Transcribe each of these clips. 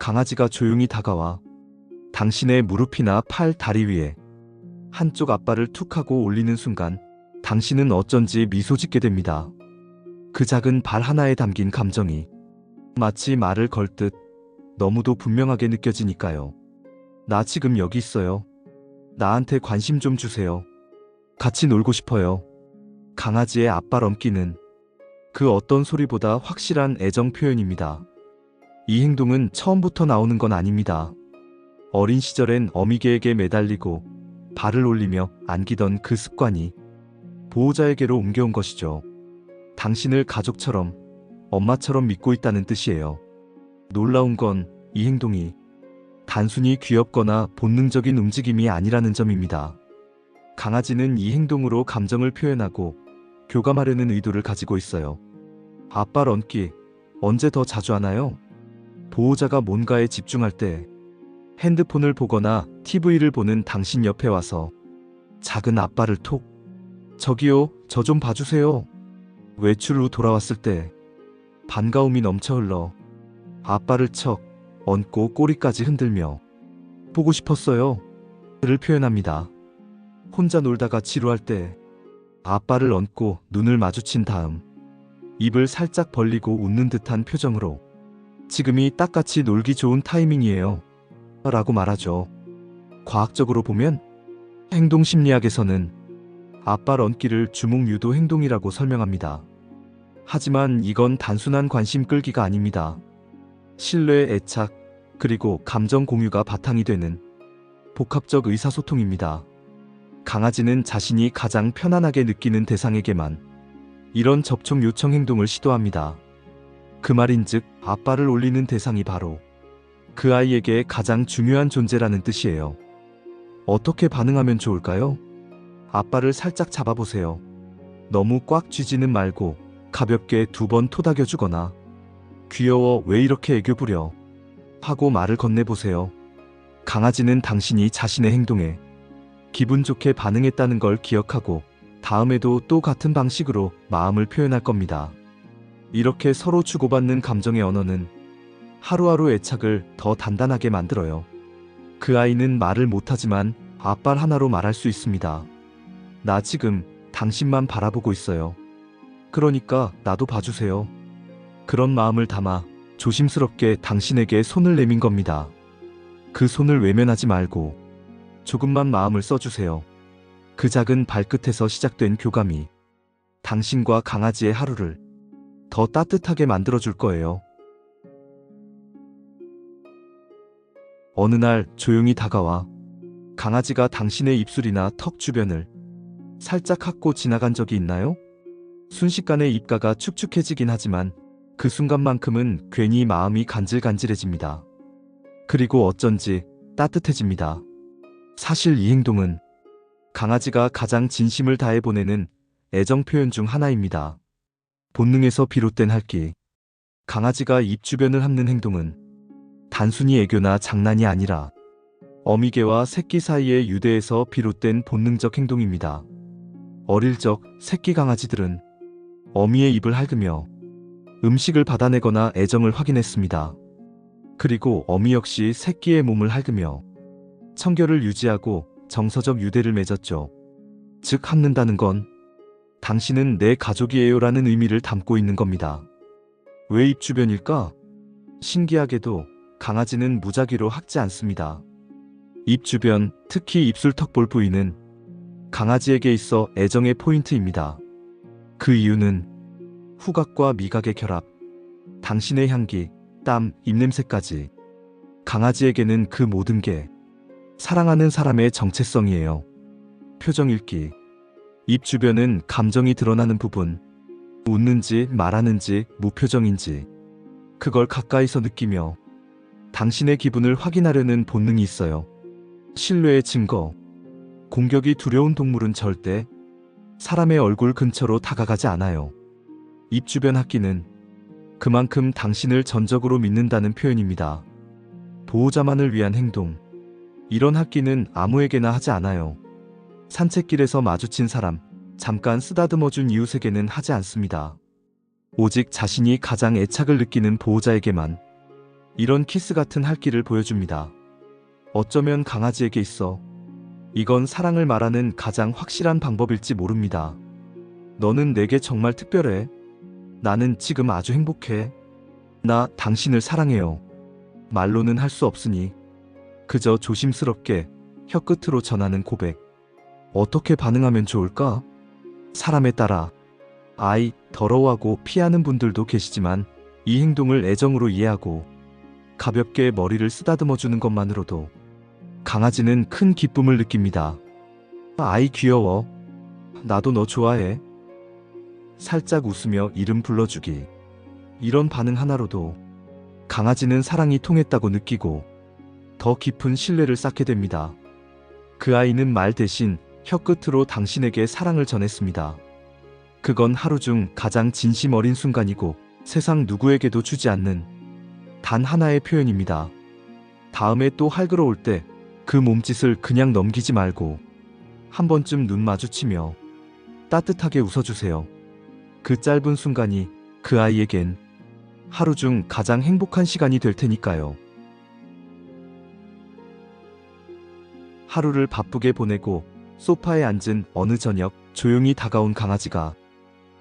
강아지가 조용히 다가와 당신의 무릎이나 팔, 다리 위에 한쪽 앞발을 툭 하고 올리는 순간 당신은 어쩐지 미소 짓게 됩니다. 그 작은 발 하나에 담긴 감정이 마치 말을 걸 듯 너무도 분명하게 느껴지니까요. 나 지금 여기 있어요. 나한테 관심 좀 주세요. 같이 놀고 싶어요. 강아지의 앞발 얹기는 그 어떤 소리보다 확실한 애정 표현입니다. 이 행동은 처음부터 나오는 건 아닙니다. 어린 시절엔 어미개에게 매달리고 발을 올리며 안기던 그 습관이 보호자에게로 옮겨온 것이죠. 당신을 가족처럼, 엄마처럼 믿고 있다는 뜻이에요. 놀라운 건 이 행동이 단순히 귀엽거나 본능적인 움직임이 아니라는 점입니다. 강아지는 이 행동으로 감정을 표현하고 교감하려는 의도를 가지고 있어요. 앞발 얹기, 언제 더 자주 하나요? 보호자가 뭔가에 집중할 때, 핸드폰을 보거나 TV를 보는 당신 옆에 와서 작은 앞발을 톡. 저기요, 저 좀 봐주세요. 외출 후 돌아왔을 때 반가움이 넘쳐 흘러 앞발을 척 얹고 꼬리까지 흔들며 보고 싶었어요. 를 표현합니다. 혼자 놀다가 지루할 때 앞발을 얹고 눈을 마주친 다음 입을 살짝 벌리고 웃는 듯한 표정으로 지금이 딱 같이 놀기 좋은 타이밍이에요. 라고 말하죠. 과학적으로 보면 행동심리학에서는 앞발 얹기를 주목 유도 행동이라고 설명합니다. 하지만 이건 단순한 관심 끌기가 아닙니다. 신뢰, 애착, 그리고 감정 공유가 바탕이 되는 복합적 의사소통입니다. 강아지는 자신이 가장 편안하게 느끼는 대상에게만 이런 접촉 요청 행동을 시도합니다. 그 말인즉 앞발을 올리는 대상이 바로 그 아이에게 가장 중요한 존재라는 뜻이에요. 어떻게 반응하면 좋을까요? 앞발을 살짝 잡아보세요. 너무 꽉 쥐지는 말고 가볍게 2번 토닥여주거나 귀여워, 왜 이렇게 애교 부려? 하고 말을 건네보세요. 강아지는 당신이 자신의 행동에 기분 좋게 반응했다는 걸 기억하고 다음에도 또 같은 방식으로 마음을 표현할 겁니다. 이렇게 서로 주고받는 감정의 언어는 하루하루 애착을 더 단단하게 만들어요. 그 아이는 말을 못하지만 앞발 하나로 말할 수 있습니다. 나 지금 당신만 바라보고 있어요. 그러니까 나도 봐주세요. 그런 마음을 담아 조심스럽게 당신에게 손을 내민 겁니다. 그 손을 외면하지 말고 조금만 마음을 써주세요. 그 작은 발끝에서 시작된 교감이 당신과 강아지의 하루를 더 따뜻하게 만들어줄 거예요. 어느 날 조용히 다가와 강아지가 당신의 입술이나 턱 주변을 살짝 핥고 지나간 적이 있나요? 순식간에 입가가 축축해지긴 하지만 그 순간만큼은 괜히 마음이 간질간질해집니다. 그리고 어쩐지 따뜻해집니다. 사실 이 행동은 강아지가 가장 진심을 다해 보내는 애정 표현 중 하나입니다. 본능에서 비롯된 핥기. 강아지가 입 주변을 핥는 행동은 단순히 애교나 장난이 아니라 어미개와 새끼 사이의 유대에서 비롯된 본능적 행동입니다. 어릴 적 새끼 강아지들은 어미의 입을 핥으며 음식을 받아내거나 애정을 확인했습니다. 그리고 어미 역시 새끼의 몸을 핥으며 청결을 유지하고 정서적 유대를 맺었죠. 즉 핥는다는 건 당신은 내 가족이에요 라는 의미를 담고 있는 겁니다. 왜 입 주변일까? 신기하게도 강아지는 무작위로 핥지 않습니다. 입 주변, 특히 입술 턱볼 부위는 강아지에게 있어 애정의 포인트입니다. 그 이유는 후각과 미각의 결합, 당신의 향기, 땀, 입냄새까지 강아지에게는 그 모든 게 사랑하는 사람의 정체성이에요. 표정 읽기. 입 주변은 감정이 드러나는 부분, 웃는지 말하는지 무표정인지 그걸 가까이서 느끼며 당신의 기분을 확인하려는 본능이 있어요. 신뢰의 증거. 공격이 두려운 동물은 절대 사람의 얼굴 근처로 다가가지 않아요. 입 주변 핥기는 그만큼 당신을 전적으로 믿는다는 표현입니다. 보호자만을 위한 행동. 이런 핥기는 아무에게나 하지 않아요. 산책길에서 마주친 사람, 잠깐 쓰다듬어준 이웃에게는 하지 않습니다. 오직 자신이 가장 애착을 느끼는 보호자에게만. 이런 키스 같은 할기를 보여줍니다. 어쩌면 강아지에게 있어 이건 사랑을 말하는 가장 확실한 방법일지 모릅니다. 너는 내게 정말 특별해. 나는 지금 아주 행복해. 나 당신을 사랑해요. 말로는 할 수 없으니 그저 조심스럽게 혀끝으로 전하는 고백. 어떻게 반응하면 좋을까? 사람에 따라 더러워하고 피하는 분들도 계시지만 이 행동을 애정으로 이해하고 가볍게 머리를 쓰다듬어 주는 것만으로도 강아지는 큰 기쁨을 느낍니다. 귀여워. 나도 너 좋아해. 살짝 웃으며 이름 불러주기. 이런 반응 하나로도 강아지는 사랑이 통했다고 느끼고 더 깊은 신뢰를 쌓게 됩니다. 그 아이는 말 대신 혀끝으로 당신에게 사랑을 전했습니다. 그건 하루 중 가장 진심 어린 순간이고 세상 누구에게도 주지 않는 단 하나의 표현입니다. 다음에 또 할그러울 때 그 몸짓을 그냥 넘기지 말고 한 번쯤 눈 마주치며 따뜻하게 웃어주세요. 그 짧은 순간이 그 아이에겐 하루 중 가장 행복한 시간이 될 테니까요. 하루를 바쁘게 보내고 소파에 앉은 어느 저녁 조용히 다가온 강아지가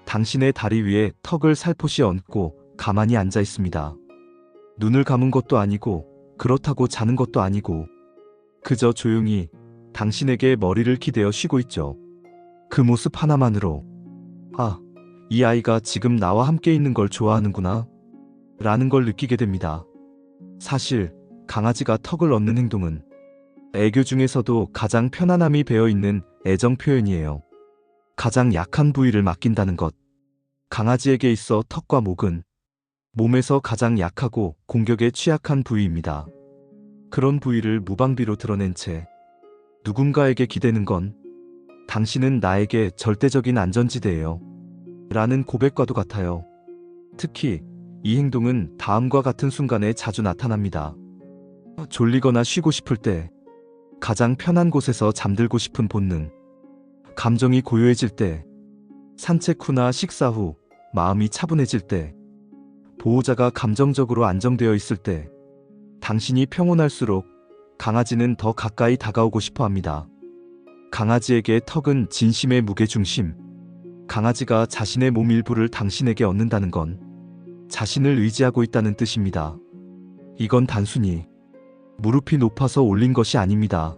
당신의 다리 위에 턱을 살포시 얹고 가만히 앉아 있습니다. 눈을 감은 것도 아니고 그렇다고 자는 것도 아니고 그저 조용히 당신에게 머리를 기대어 쉬고 있죠. 그 모습 하나만으로 이 아이가 지금 나와 함께 있는 걸 좋아하는구나 라는 걸 느끼게 됩니다. 사실 강아지가 턱을 얹는 행동은 애교 중에서도 가장 편안함이 배어있는 애정 표현이에요. 가장 약한 부위를 맡긴다는 것. 강아지에게 있어 턱과 목은 몸에서 가장 약하고 공격에 취약한 부위입니다. 그런 부위를 무방비로 드러낸 채 누군가에게 기대는 건 당신은 나에게 절대적인 안전지대예요 라는 고백과도 같아요. 특히 이 행동은 다음과 같은 순간에 자주 나타납니다. 졸리거나 쉬고 싶을 때, 가장 편한 곳에서 잠들고 싶은 본능, 감정이 고요해질 때, 산책 후나 식사 후 마음이 차분해질 때, 보호자가 감정적으로 안정되어 있을 때, 당신이 평온할수록 강아지는 더 가까이 다가오고 싶어 합니다. 강아지에게 턱은 진심의 무게중심. 강아지가 자신의 몸 일부를 당신에게 얻는다는 건 자신을 의지하고 있다는 뜻입니다. 이건 단순히 무릎이 높아서 올린 것이 아닙니다.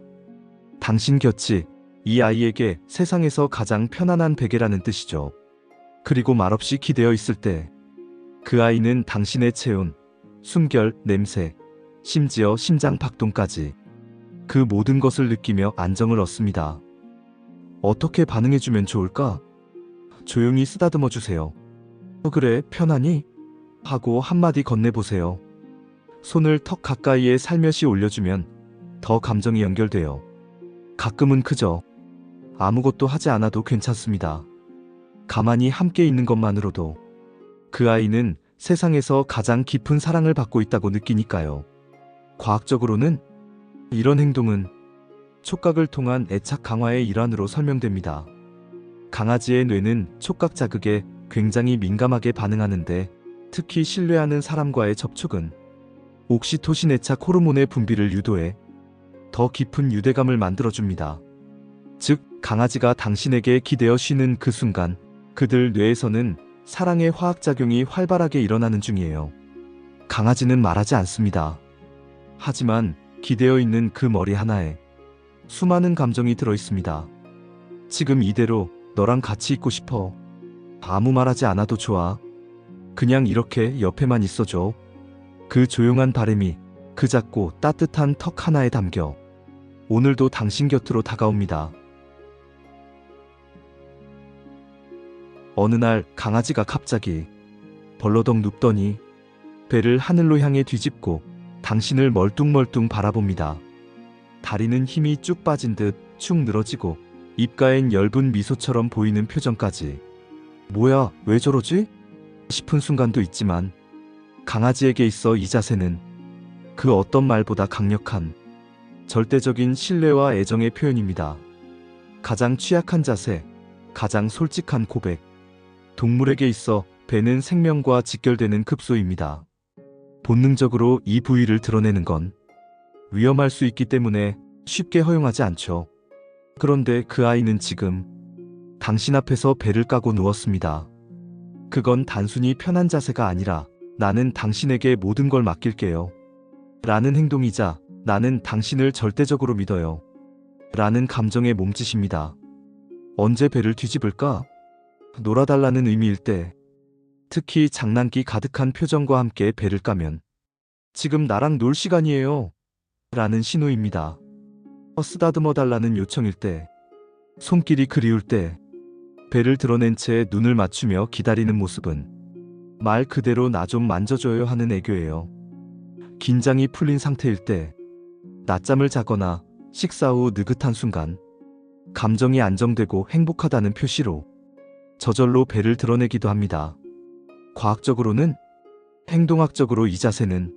당신 곁이 이 아이에게 세상에서 가장 편안한 베개라는 뜻이죠. 그리고 말없이 기대어 있을 때 그 아이는 당신의 체온, 숨결, 냄새, 심지어 심장 박동까지 그 모든 것을 느끼며 안정을 얻습니다. 어떻게 반응해주면 좋을까? 조용히 쓰다듬어 주세요. 그래, 편하니? 하고 한마디 건네보세요. 손을 턱 가까이에 살며시 올려주면 더 감정이 연결돼요. 가끔은 그저 아무것도 하지 않아도 괜찮습니다. 가만히 함께 있는 것만으로도 그 아이는 세상에서 가장 깊은 사랑을 받고 있다고 느끼니까요. 과학적으로는 이런 행동은 촉각을 통한 애착 강화의 일환으로 설명됩니다. 강아지의 뇌는 촉각 자극에 굉장히 민감하게 반응하는데 특히 신뢰하는 사람과의 접촉은 옥시토신 애착 호르몬의 분비를 유도해 더 깊은 유대감을 만들어줍니다. 즉, 강아지가 당신에게 기대어 쉬는 그 순간 그들 뇌에서는 사랑의 화학작용이 활발하게 일어나는 중이에요. 강아지는 말하지 않습니다. 하지만 기대어 있는 그 머리 하나에 수많은 감정이 들어있습니다. 지금 이대로 너랑 같이 있고 싶어. 아무 말하지 않아도 좋아. 그냥 이렇게 옆에만 있어줘. 그 조용한 바람이 그 작고 따뜻한 턱 하나에 담겨 오늘도 당신 곁으로 다가옵니다. 어느 날 강아지가 갑자기 벌러덩 눕더니 배를 하늘로 향해 뒤집고 당신을 멀뚱멀뚱 바라봅니다. 다리는 힘이 쭉 빠진 듯 축 늘어지고 입가엔 엷은 미소처럼 보이는 표정까지. 뭐야, 왜 저러지? 싶은 순간도 있지만 강아지에게 있어 이 자세는 그 어떤 말보다 강력한 절대적인 신뢰와 애정의 표현입니다. 가장 취약한 자세, 가장 솔직한 고백. 동물에게 있어 배는 생명과 직결되는 급소입니다. 본능적으로 이 부위를 드러내는 건 위험할 수 있기 때문에 쉽게 허용하지 않죠. 그런데 그 아이는 지금 당신 앞에서 배를 까고 누웠습니다. 그건 단순히 편한 자세가 아니라 나는 당신에게 모든 걸 맡길게요. 라는 행동이자 나는 당신을 절대적으로 믿어요. 라는 감정의 몸짓입니다. 언제 배를 뒤집을까? 놀아달라는 의미일 때, 특히 장난기 가득한 표정과 함께 배를 까면 지금 나랑 놀 시간이에요. 라는 신호입니다. 쓰다듬어 달라는 요청일 때, 손길이 그리울 때, 배를 드러낸 채 눈을 맞추며 기다리는 모습은 말 그대로 나 좀 만져줘요 하는 애교예요. 긴장이 풀린 상태일 때, 낮잠을 자거나 식사 후 느긋한 순간, 감정이 안정되고 행복하다는 표시로 저절로 배를 드러내기도 합니다. 과학적으로는, 행동학적으로 이 자세는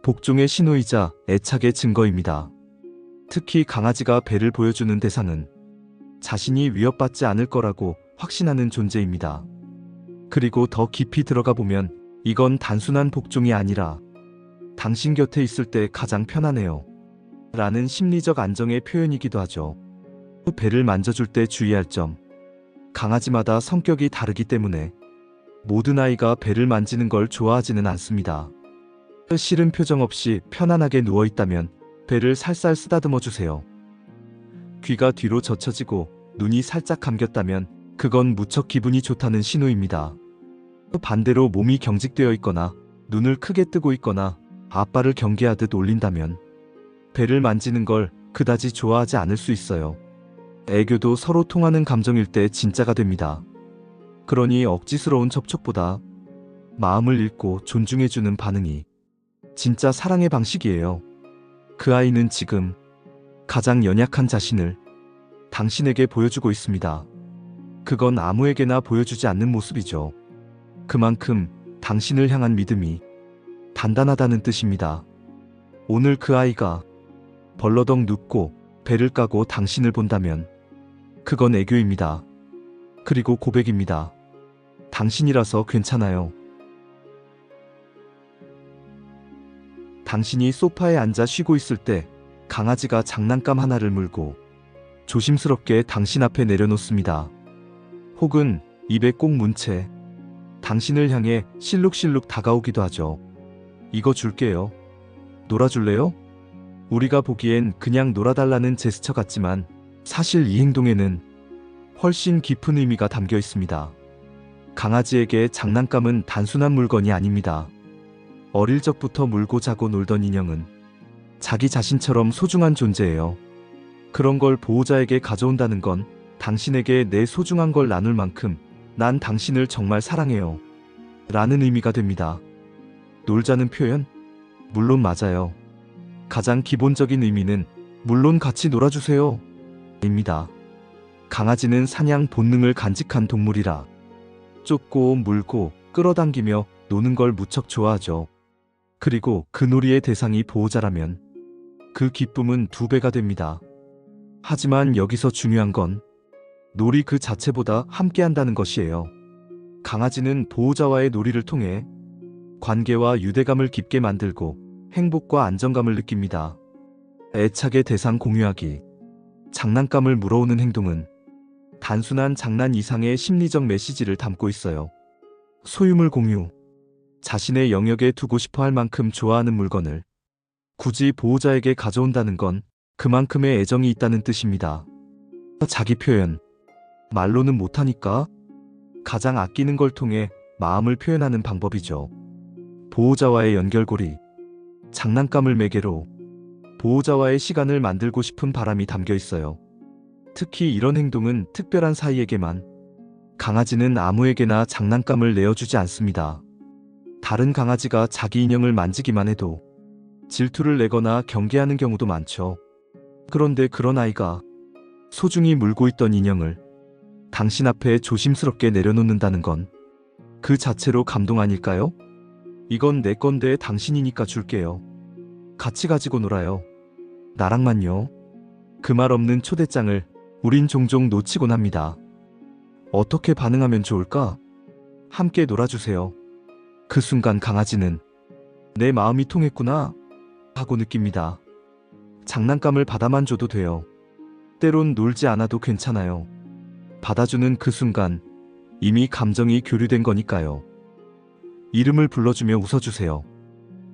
복종의 신호이자 애착의 증거입니다. 특히 강아지가 배를 보여주는 대상은 자신이 위협받지 않을 거라고 확신하는 존재입니다. 그리고 더 깊이 들어가 보면 이건 단순한 복종이 아니라 당신 곁에 있을 때 가장 편하네요. 라는 심리적 안정의 표현이기도 하죠. 배를 만져줄 때 주의할 점. 강아지마다 성격이 다르기 때문에 모든 아이가 배를 만지는 걸 좋아하지는 않습니다. 싫은 표정 없이 편안하게 누워있다면 배를 살살 쓰다듬어 주세요. 귀가 뒤로 젖혀지고 눈이 살짝 감겼다면 그건 무척 기분이 좋다는 신호입니다. 반대로 몸이 경직되어 있거나 눈을 크게 뜨고 있거나 아빠를 경계하듯 올린다면 배를 만지는 걸 그다지 좋아하지 않을 수 있어요. 애교도 서로 통하는 감정일 때 진짜가 됩니다. 그러니 억지스러운 접촉보다 마음을 읽고 존중해주는 반응이 진짜 사랑의 방식이에요. 그 아이는 지금 가장 연약한 자신을 당신에게 보여주고 있습니다. 그건 아무에게나 보여주지 않는 모습이죠. 그만큼 당신을 향한 믿음이 단단하다는 뜻입니다. 오늘 그 아이가 벌러덩 눕고 배를 까고 당신을 본다면 그건 애교입니다. 그리고 고백입니다. 당신이라서 괜찮아요. 당신이 소파에 앉아 쉬고 있을 때 강아지가 장난감 하나를 물고 조심스럽게 당신 앞에 내려놓습니다. 혹은 입에 꼭 문 채 당신을 향해 실룩실룩 다가오기도 하죠. 이거 줄게요. 놀아줄래요? 우리가 보기엔 그냥 놀아달라는 제스처 같지만 사실 이 행동에는 훨씬 깊은 의미가 담겨 있습니다. 강아지에게 장난감은 단순한 물건이 아닙니다. 어릴 적부터 물고 자고 놀던 인형은 자기 자신처럼 소중한 존재예요. 그런 걸 보호자에게 가져온다는 건 당신에게 내 소중한 걸 나눌 만큼 난 당신을 정말 사랑해요. 라는 의미가 됩니다. 놀자는 표현? 물론 맞아요. 가장 기본적인 의미는 물론 같이 놀아주세요. 입니다. 강아지는 사냥 본능을 간직한 동물이라 쫓고 물고 끌어당기며 노는 걸 무척 좋아하죠. 그리고 그 놀이의 대상이 보호자라면 그 기쁨은 2배가 됩니다. 하지만 여기서 중요한 건 놀이 그 자체보다 함께한다는 것이에요. 강아지는 보호자와의 놀이를 통해 관계와 유대감을 깊게 만들고 행복과 안정감을 느낍니다. 애착의 대상 공유하기, 장난감을 물어오는 행동은 단순한 장난 이상의 심리적 메시지를 담고 있어요. 소유물 공유, 자신의 영역에 두고 싶어 할 만큼 좋아하는 물건을 굳이 보호자에게 가져온다는 건 그만큼의 애정이 있다는 뜻입니다. 자기 표현, 말로는 못하니까 가장 아끼는 걸 통해 마음을 표현하는 방법이죠. 보호자와의 연결고리, 장난감을 매개로 보호자와의 시간을 만들고 싶은 바람이 담겨 있어요. 특히 이런 행동은 특별한 사이에게만, 강아지는 아무에게나 장난감을 내어주지 않습니다. 다른 강아지가 자기 인형을 만지기만 해도 질투를 내거나 경계하는 경우도 많죠. 그런데 그런 아이가 소중히 물고 있던 인형을 당신 앞에 조심스럽게 내려놓는다는 건 그 자체로 감동 아닐까요? 이건 내 건데 당신이니까 줄게요. 같이 가지고 놀아요. 나랑만요. 그 말 없는 초대장을 우린 종종 놓치곤 합니다. 어떻게 반응하면 좋을까? 함께 놀아주세요. 그 순간 강아지는 내 마음이 통했구나 하고 느낍니다. 장난감을 받아만 줘도 돼요. 때론 놀지 않아도 괜찮아요. 받아주는 그 순간 이미 감정이 교류된 거니까요. 이름을 불러주며 웃어주세요.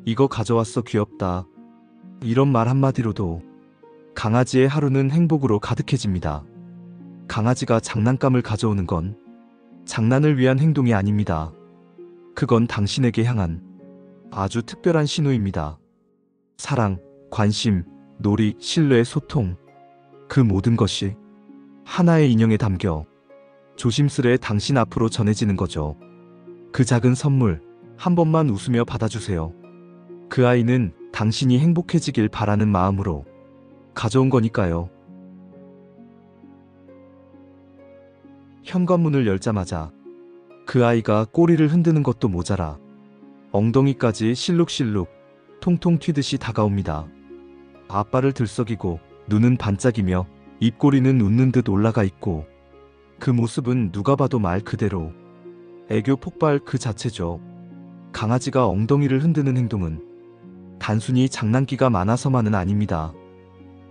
이거 가져왔어 귀엽다. 이런 말 한마디로도 강아지의 하루는 행복으로 가득해집니다. 강아지가 장난감을 가져오는 건 장난을 위한 행동이 아닙니다. 그건 당신에게 향한 아주 특별한 신호입니다. 사랑, 관심, 놀이, 신뢰, 소통. 그 모든 것이 하나의 인형에 담겨 조심스레 당신 앞으로 전해지는 거죠. 그 작은 선물 한 번만 웃으며 받아주세요. 그 아이는 당신이 행복해지길 바라는 마음으로 가져온 거니까요. 현관문을 열자마자 그 아이가 꼬리를 흔드는 것도 모자라 엉덩이까지 실룩실룩 통통 튀듯이 다가옵니다. 아빠를 들썩이고 눈은 반짝이며 입꼬리는 웃는 듯 올라가 있고 그 모습은 누가 봐도 말 그대로 애교 폭발 그 자체죠. 강아지가 엉덩이를 흔드는 행동은 단순히 장난기가 많아서만은 아닙니다.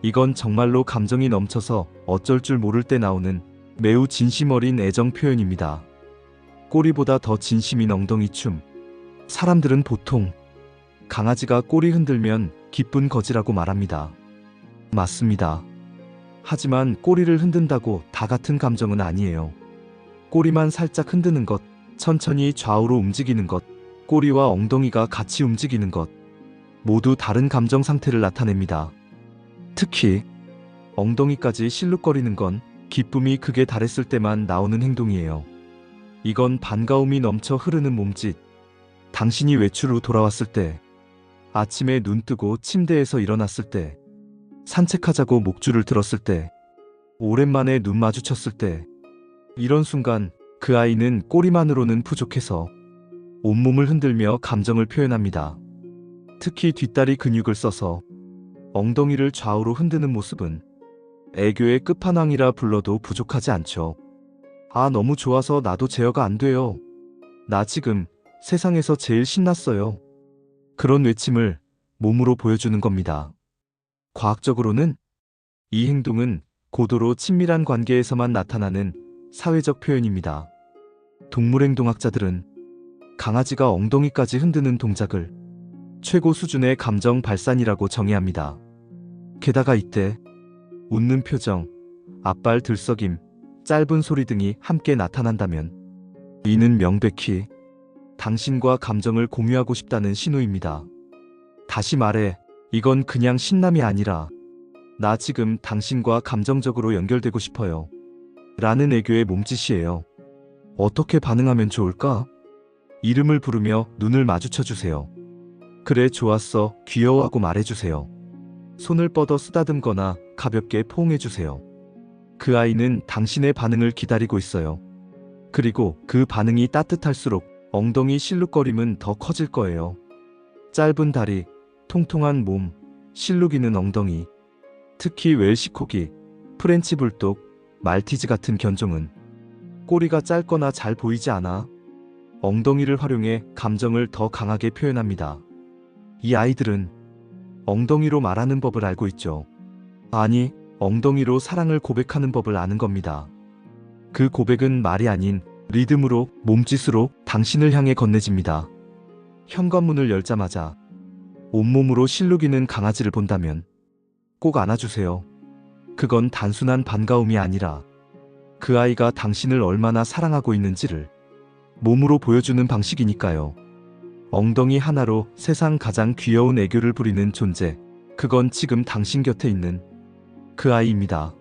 이건 정말로 감정이 넘쳐서 어쩔 줄 모를 때 나오는 매우 진심 어린 애정 표현입니다. 꼬리보다 더 진심인 엉덩이춤. 사람들은 보통 강아지가 꼬리 흔들면 기쁜 거지라고 말합니다. 맞습니다. 하지만 꼬리를 흔든다고 다 같은 감정은 아니에요. 꼬리만 살짝 흔드는 것, 천천히 좌우로 움직이는 것, 꼬리와 엉덩이가 같이 움직이는 것, 모두 다른 감정 상태를 나타냅니다. 특히 엉덩이까지 실룩거리는 건 기쁨이 극에 달했을 때만 나오는 행동이에요. 이건 반가움이 넘쳐 흐르는 몸짓. 당신이 외출 후 돌아왔을 때, 아침에 눈 뜨고 침대에서 일어났을 때, 산책하자고 목줄을 들었을 때, 오랜만에 눈 마주쳤을 때, 이런 순간 그 아이는 꼬리만으로는 부족해서 온몸을 흔들며 감정을 표현합니다. 특히 뒷다리 근육을 써서 엉덩이를 좌우로 흔드는 모습은 애교의 끝판왕이라 불러도 부족하지 않죠. 아, 너무 좋아서 나도 제어가 안 돼요. 나 지금 세상에서 제일 신났어요. 그런 외침을 몸으로 보여주는 겁니다. 과학적으로는 이 행동은 고도로 친밀한 관계에서만 나타나는 사회적 표현입니다. 동물행동학자들은 강아지가 엉덩이까지 흔드는 동작을 최고 수준의 감정 발산이라고 정의합니다. 게다가 이때 웃는 표정, 앞발 들썩임, 짧은 소리 등이 함께 나타난다면 이는 명백히 당신과 감정을 공유하고 싶다는 신호입니다. 다시 말해, 이건 그냥 신남이 아니라 나 지금 당신과 감정적으로 연결되고 싶어요. 라는 애교의 몸짓이에요. 어떻게 반응하면 좋을까? 이름을 부르며 눈을 마주쳐 주세요. 그래, 좋았어, 귀여워하고 말해주세요. 손을 뻗어 쓰다듬거나 가볍게 포옹해주세요. 그 아이는 당신의 반응을 기다리고 있어요. 그리고 그 반응이 따뜻할수록 엉덩이 실룩거림은 더 커질 거예요. 짧은 다리, 통통한 몸, 실룩이는 엉덩이. 특히 웰시코기, 프렌치 불독, 말티즈 같은 견종은 꼬리가 짧거나 잘 보이지 않아 엉덩이를 활용해 감정을 더 강하게 표현합니다. 이 아이들은 엉덩이로 말하는 법을 알고 있죠. 아니, 엉덩이로 사랑을 고백하는 법을 아는 겁니다. 그 고백은 말이 아닌 리듬으로, 몸짓으로 당신을 향해 건네집니다. 현관문을 열자마자 온몸으로 실룩이는 강아지를 본다면 꼭 안아주세요. 그건 단순한 반가움이 아니라 그 아이가 당신을 얼마나 사랑하고 있는지를 몸으로 보여주는 방식이니까요. 엉덩이 하나로 세상 가장 귀여운 애교를 부리는 존재, 그건 지금 당신 곁에 있는 그 아이입니다.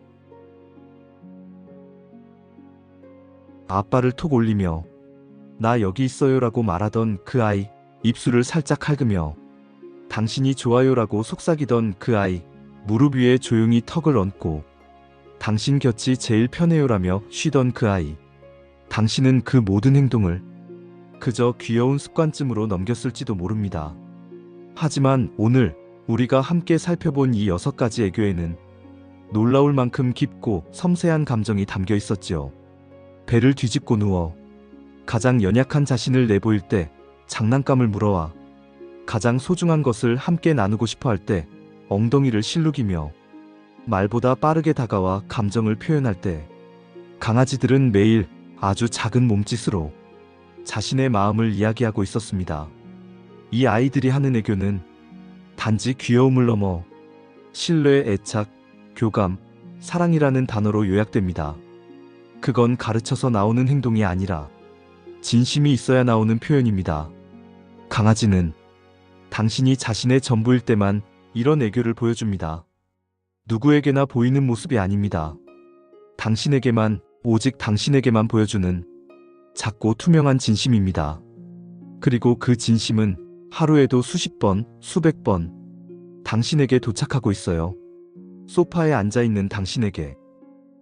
앞발을 톡 올리며 나 여기 있어요라고 말하던 그 아이, 입술을 살짝 핥으며 당신이 좋아요라고 속삭이던 그 아이, 무릎 위에 조용히 턱을 얹고 당신 곁이 제일 편해요라며 쉬던 그 아이. 당신은 그 모든 행동을 그저 귀여운 습관쯤으로 넘겼을지도 모릅니다. 하지만 오늘 우리가 함께 살펴본 이 6가지 애교에는 놀라울 만큼 깊고 섬세한 감정이 담겨 있었지요. 배를 뒤집고 누워 가장 연약한 자신을 내보일 때 장난감을 물어와 가장 소중한 것을 함께 나누고 싶어 할 때 엉덩이를 실룩이며 말보다 빠르게 다가와 감정을 표현할 때 강아지들은 매일 아주 작은 몸짓으로 자신의 마음을 이야기하고 있었습니다. 이 아이들이 하는 애교는 단지 귀여움을 넘어 신뢰, 애착, 교감, 사랑이라는 단어로 요약됩니다. 그건 가르쳐서 나오는 행동이 아니라 진심이 있어야 나오는 표현입니다. 강아지는 당신이 자신의 전부일 때만 이런 애교를 보여줍니다. 누구에게나 보이는 모습이 아닙니다. 당신에게만, 오직 당신에게만 보여주는 작고 투명한 진심입니다. 그리고 그 진심은 하루에도 수십 번, 수백 번 당신에게 도착하고 있어요. 소파에 앉아있는 당신에게,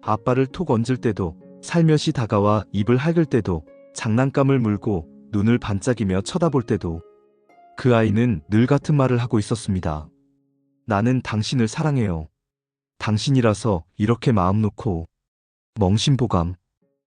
아빠를 톡 얹을 때도, 살며시 다가와 입을 핥을 때도, 장난감을 물고 눈을 반짝이며 쳐다볼 때도 그 아이는 늘 같은 말을 하고 있었습니다. 나는 당신을 사랑해요. 당신이라서 이렇게 마음 놓고 멍심보감.